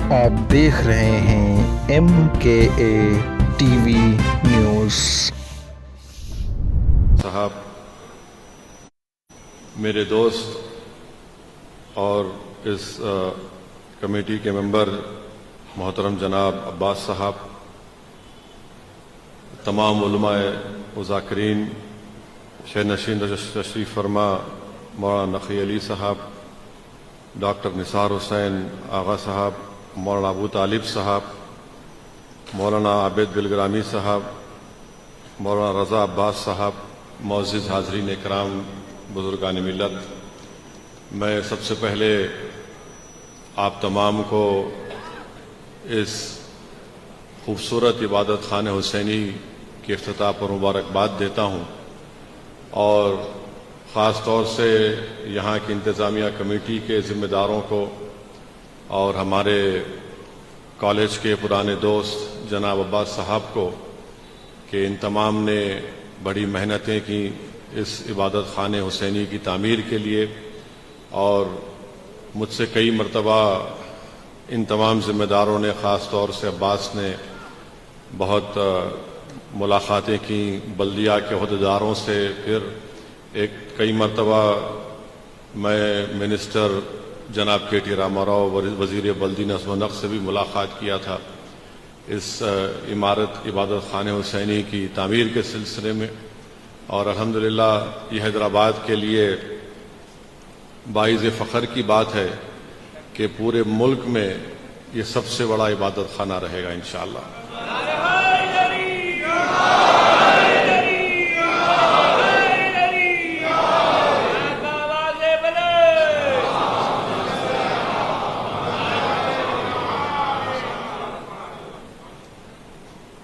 آپ دیکھ رہے ہیں MKA TV نیوز۔ صاحب، میرے دوست اور اس کمیٹی کے ممبر محترم جناب عباس صاحب، تمام علماء و ذاکرین، شہ نشین تشریف فرما مولانا نقی علی صاحب، ڈاکٹر نثار حسین آغا صاحب، مولانا ابو طالب صاحب، مولانا عابد بلگرامی صاحب، مولانا رضا عباس صاحب، معزز حاضرین اکرام، بزرگان ملت، میں سب سے پہلے آپ تمام کو اس خوبصورت عبادت خانہ حسینی کے افتتاح پر مبارکباد دیتا ہوں، اور خاص طور سے یہاں کی انتظامیہ کمیٹی کے ذمہ داروں کو اور ہمارے کالج کے پرانے دوست جناب عباس صاحب کو کہ ان تمام نے بڑی محنتیں کی اس عبادت خانہ حسینی کی تعمیر کے لیے، اور مجھ سے کئی مرتبہ ان تمام ذمہ داروں نے، خاص طور سے عباس نے، بہت ملاقاتیں کی بلدیہ کے عہدیداروں سے، پھر کئی مرتبہ میں منسٹر جناب KT راما راؤ وزیر بلدی نظم و نقش سے بھی ملاقات کیا تھا اس عبادت خانہ حسینی کی تعمیر کے سلسلے میں، اور الحمدللہ یہ حیدرآباد کے لیے باعث فخر کی بات ہے کہ پورے ملک میں یہ سب سے بڑا عبادت خانہ رہے گا انشاءاللہ۔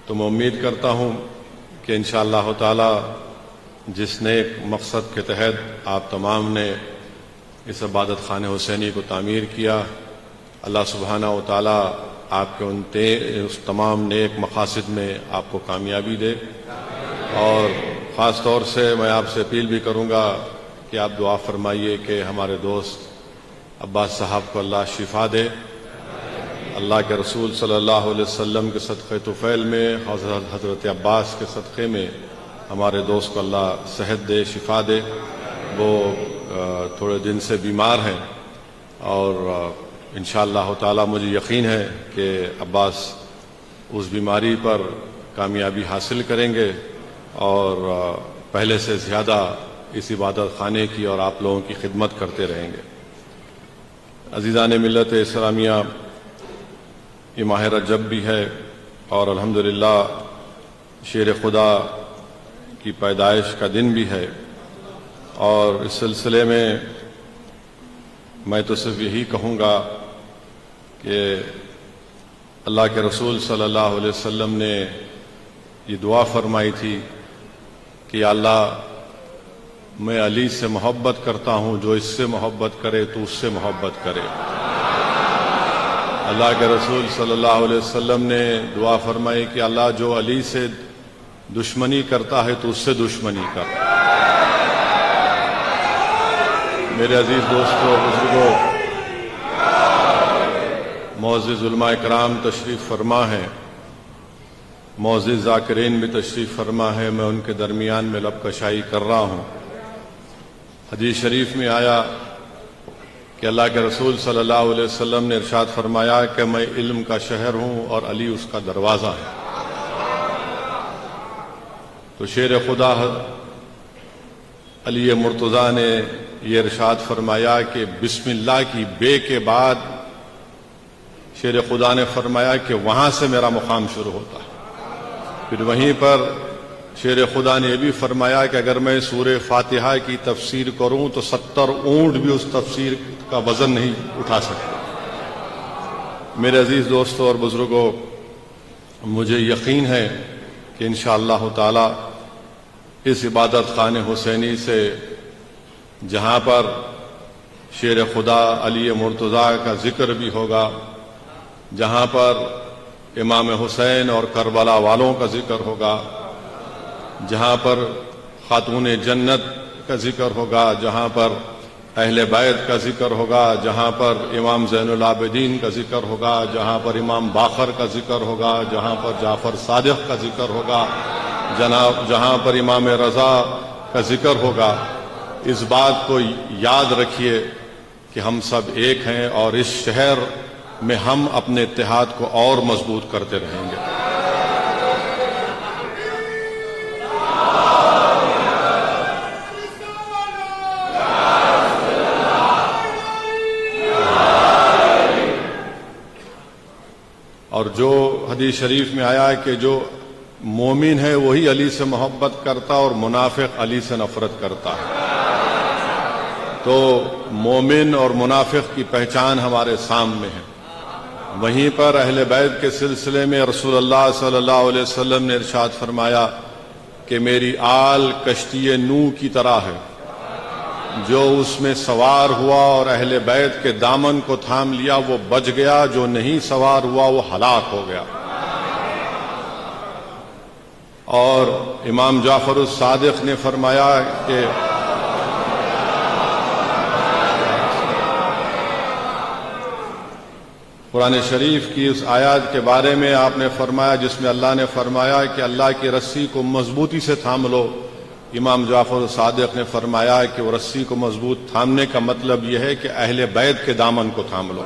تو میں امید کرتا ہوں کہ انشاءاللہ تعالی جس نیک مقصد کے تحت آپ تمام نے اس عبادت خانہ حسینی کو تعمیر کیا، اللہ سبحانہ و تعالی آپ کے اس تمام نیک مقاصد میں آپ کو کامیابی دے، اور خاص طور سے میں آپ سے اپیل بھی کروں گا کہ آپ دعا فرمائیے کہ ہمارے دوست عباس صاحب کو اللہ شفا دے، اللہ کے رسول صلی اللہ علیہ وسلم کے صدقہ طفیل میں، حضرت عباس کے صدقے میں ہمارے دوست کو اللہ صحت دے، شفا دے۔ وہ تھوڑے دن سے بیمار ہیں، اور انشاءاللہ تعالی مجھے یقین ہے کہ عباس اس بیماری پر کامیابی حاصل کریں گے، اور پہلے سے زیادہ اس عبادت خانے کی اور آپ لوگوں کی خدمت کرتے رہیں گے۔ عزیزان ملت اسلامیہ، یہ ماہ رجب بھی ہے، اور الحمدللہ شیر خدا کی پیدائش کا دن بھی ہے، اور اس سلسلے میں میں تو صرف یہی کہوں گا کہ اللہ کے رسول صلی اللہ علیہ وسلم نے یہ دعا فرمائی تھی کہ یا اللہ، میں علی سے محبت کرتا ہوں، جو اس سے محبت کرے تو اس سے محبت کرے۔ اللہ کے رسول صلی اللہ علیہ وسلم نے دعا فرمائی کہ اللہ، جو علی سے دشمنی کرتا ہے تو اس سے دشمنی کر۔ میرے عزیز دوستو، بزرگوں، معزز علماء کرام تشریف فرما ہے، معزز ذاکرین بھی تشریف فرما ہے، میں ان کے درمیان میں لب کشائی کر رہا ہوں۔ حدیث شریف میں آیا کہ اللہ کے رسول صلی اللہ علیہ وسلم نے ارشاد فرمایا کہ میں علم کا شہر ہوں اور علی اس کا دروازہ ہے۔ تو شیر خدا علی مرتضیٰ نے یہ ارشاد فرمایا کہ بسم اللہ کی بے کے بعد شیر خدا نے فرمایا کہ وہاں سے میرا مقام شروع ہوتا ہے۔ پھر وہیں پر شیر خدا نے یہ بھی فرمایا کہ اگر میں سورہ فاتحہ کی تفسیر کروں تو 70 اونٹ بھی اس تفسیر کا وزن نہیں اٹھا سکتے۔ میرے عزیز دوستوں اور بزرگوں، مجھے یقین ہے کہ انشاءاللہ تعالی اس عبادت خانہ حسینی سے، جہاں پر شیر خدا علی مرتضیٰ کا ذکر بھی ہوگا، جہاں پر امام حسین اور کربلا والوں کا ذکر ہوگا، جہاں پر خاتون جنت کا ذکر ہوگا، جہاں پر اہل بیت کا ذکر ہوگا، جہاں پر امام زین العابدین کا ذکر ہوگا، جہاں پر امام باقر کا ذکر ہوگا، جہاں پر جعفر صادق کا ذکر ہوگا، جہاں پر امام رضا کا ذکر ہوگا، اس بات کو یاد رکھیے کہ ہم سب ایک ہیں اور اس شہر میں ہم اپنے اتحاد کو اور مضبوط کرتے رہیں گے۔ اور جو حدیث شریف میں آیا ہے کہ جو مومن ہے وہی علی سے محبت کرتا اور منافق علی سے نفرت کرتا ہے، تو مومن اور منافق کی پہچان ہمارے سامنے ہے۔ وہیں پر اہل بیت کے سلسلے میں رسول اللہ صلی اللہ علیہ وسلم نے ارشاد فرمایا کہ میری آل کشتی نوح کی طرح ہے، جو اس میں سوار ہوا اور اہل بیت کے دامن کو تھام لیا وہ بچ گیا، جو نہیں سوار ہوا وہ ہلاک ہو گیا۔ اور امام جعفر الصادق نے فرمایا کہ قرآن شریف کی اس آیات کے بارے میں آپ نے فرمایا جس میں اللہ نے فرمایا کہ اللہ کی رسی کو مضبوطی سے تھام لو، امام جعفر الصادق نے فرمایا کہ وہ رسی کو مضبوط تھامنے کا مطلب یہ ہے کہ اہل بیت کے دامن کو تھام لو۔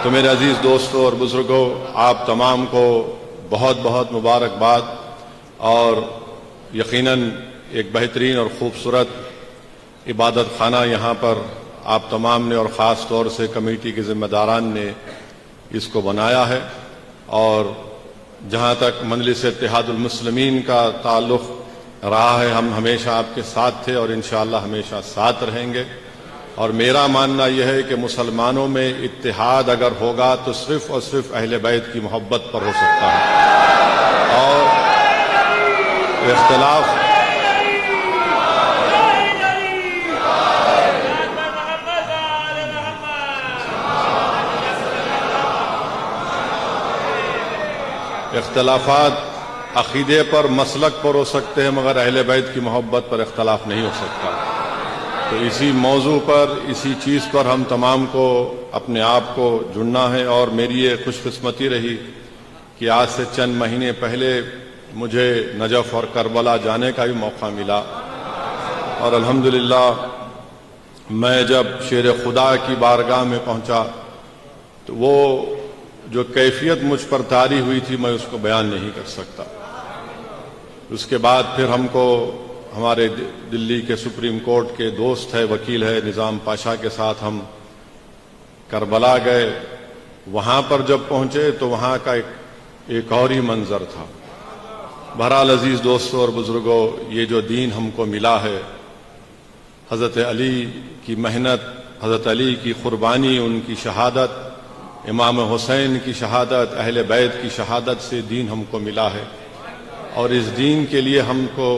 تو میرے عزیز دوستوں اور بزرگوں، آپ تمام کو بہت بہت مبارکباد، اور یقیناً ایک بہترین اور خوبصورت عبادت خانہ یہاں پر آپ تمام نے اور خاص طور سے کمیٹی کے ذمہ داران نے اس کو بنایا ہے، اور جہاں تک مجلس اتحاد المسلمین کا تعلق رہا ہے ہم ہمیشہ آپ کے ساتھ تھے اور انشاءاللہ ہمیشہ ساتھ رہیں گے۔ اور میرا ماننا یہ ہے کہ مسلمانوں میں اتحاد اگر ہوگا تو صرف اور صرف اہل بیت کی محبت پر ہو سکتا ہے، اور اختلافات عقیدے پر مسلک پر ہو سکتے ہیں مگر اہل بیت کی محبت پر اختلاف نہیں ہو سکتا۔ تو اسی موضوع پر، اسی چیز پر ہم تمام کو اپنے آپ کو جڑنا ہے، اور میری یہ خوش قسمتی رہی کہ آج سے چند مہینے پہلے مجھے نجف اور کربلا جانے کا بھی موقع ملا، اور الحمدللہ میں جب شیر خدا کی بارگاہ میں پہنچا تو وہ جو کیفیت مجھ پر طاری ہوئی تھی میں اس کو بیان نہیں کر سکتا۔ اس کے بعد پھر ہم کو ہمارے دلی کے سپریم کورٹ کے دوست ہے، وکیل ہے نظام پاشا کے ساتھ ہم کربلا گئے۔ وہاں پر جب پہنچے تو وہاں کا ایک اور ہی منظر تھا۔ بہرحال عزیز دوستوں اور بزرگوں، یہ جو دین ہم کو ملا ہے، حضرت علی کی محنت، حضرت علی کی قربانی، ان کی شہادت، امام حسین کی شہادت، اہل بیت کی شہادت سے دین ہم کو ملا ہے، اور اس دین کے لیے ہم کو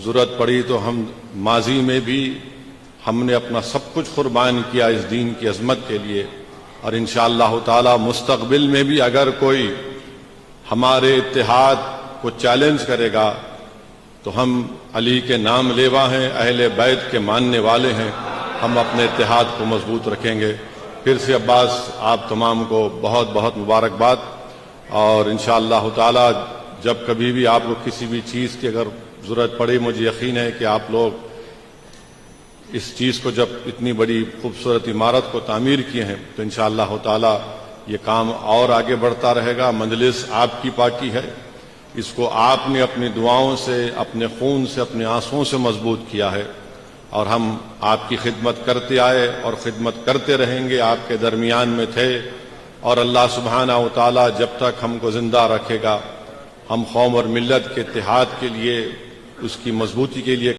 ضرورت پڑی تو ہم ماضی میں بھی ہم نے اپنا سب کچھ قربان کیا اس دین کی عظمت کے لیے، اور انشاءاللہ تعالی مستقبل میں بھی اگر کوئی ہمارے اتحاد کو چیلنج کرے گا تو ہم علی کے نام لیوا ہیں، اہل بیت کے ماننے والے ہیں، ہم اپنے اتحاد کو مضبوط رکھیں گے۔ پھر سے عباس آپ تمام کو بہت بہت مبارکباد، اور انشاءاللہ تعالی جب کبھی بھی آپ لوگ کسی بھی چیز کی اگر ضرورت پڑے، مجھے یقین ہے کہ آپ لوگ اس چیز کو جب اتنی بڑی خوبصورت عمارت کو تعمیر کیے ہیں تو انشاءاللہ تعالی یہ کام اور آگے بڑھتا رہے گا۔ مجلس آپ کی پارٹی ہے، اس کو آپ نے اپنی دعاؤں سے، اپنے خون سے، اپنے آنسوؤں سے مضبوط کیا ہے، اور ہم آپ کی خدمت کرتے آئے اور خدمت کرتے رہیں گے، آپ کے درمیان میں تھے، اور اللہ سبحانہ و تعالی جب تک ہم کو زندہ رکھے گا ہم قوم اور ملت کے اتحاد کے لیے، اس کی مضبوطی کے لیے